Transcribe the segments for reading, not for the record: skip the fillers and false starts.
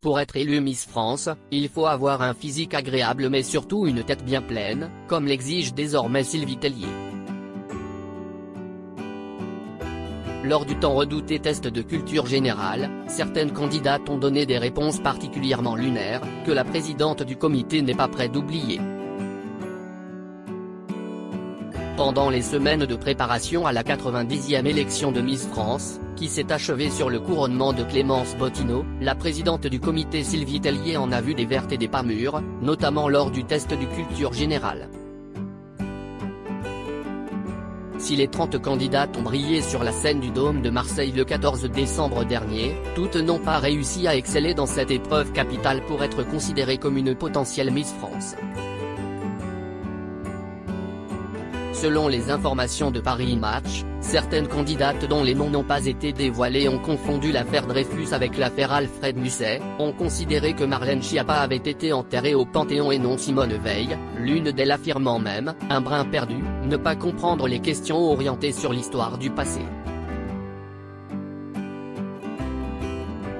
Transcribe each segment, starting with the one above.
Pour être élue Miss France, il faut avoir un physique agréable mais surtout une tête bien pleine, comme l'exige désormais Sylvie Tellier. Lors du tant redouté test de culture générale, certaines candidates ont donné des réponses particulièrement lunaires, que la présidente du comité n'est pas près d'oublier. Pendant les semaines de préparation à la 90e élection de Miss France, qui s'est achevée sur le couronnement de Clémence Bottineau, la présidente du comité Sylvie Tellier en a vu des vertes et des pas mûres, notamment lors du test du culture générale. Si les 30 candidates ont brillé sur la scène du Dôme de Marseille le 14 décembre dernier, toutes n'ont pas réussi à exceller dans cette épreuve capitale pour être considérées comme une potentielle Miss France. Selon les informations de Paris Match, certaines candidates dont les noms n'ont pas été dévoilés ont confondu l'affaire Dreyfus avec l'affaire Alfred Musset, ont considéré que Marlène Schiappa avait été enterrée au Panthéon et non Simone Veil, l'une d'elles affirmant même, un brin perdu, ne pas comprendre les questions orientées sur l'histoire du passé.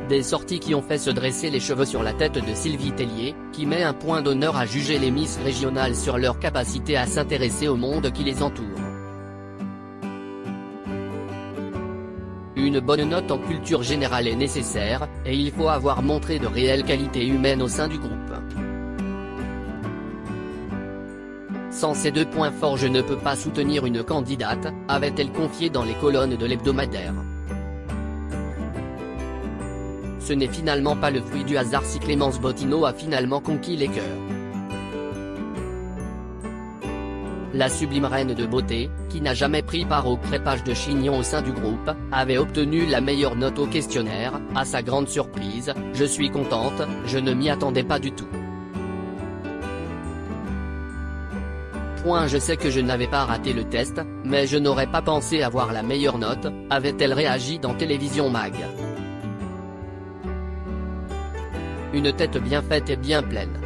Des sorties qui ont fait se dresser les cheveux sur la tête de Sylvie Tellier, qui met un point d'honneur à juger les Miss régionales sur leur capacité à s'intéresser au monde qui les entoure. Une bonne note en culture générale est nécessaire, et il faut avoir montré de réelles qualités humaines au sein du groupe. Sans ces 2 points forts je ne peux pas soutenir une candidate, avait-elle confié dans les colonnes de l'hebdomadaire. Ce n'est finalement pas le fruit du hasard si Clémence Bottineau a finalement conquis les cœurs. La sublime reine de beauté, qui n'a jamais pris part au crêpage de chignon au sein du groupe, avait obtenu la meilleure note au questionnaire. À sa grande surprise, je suis contente, je ne m'y attendais pas du tout. Je sais que je n'avais pas raté le test, mais je n'aurais pas pensé avoir la meilleure note, avait-elle réagi dans Télévision Mag. Une tête bien faite et bien pleine.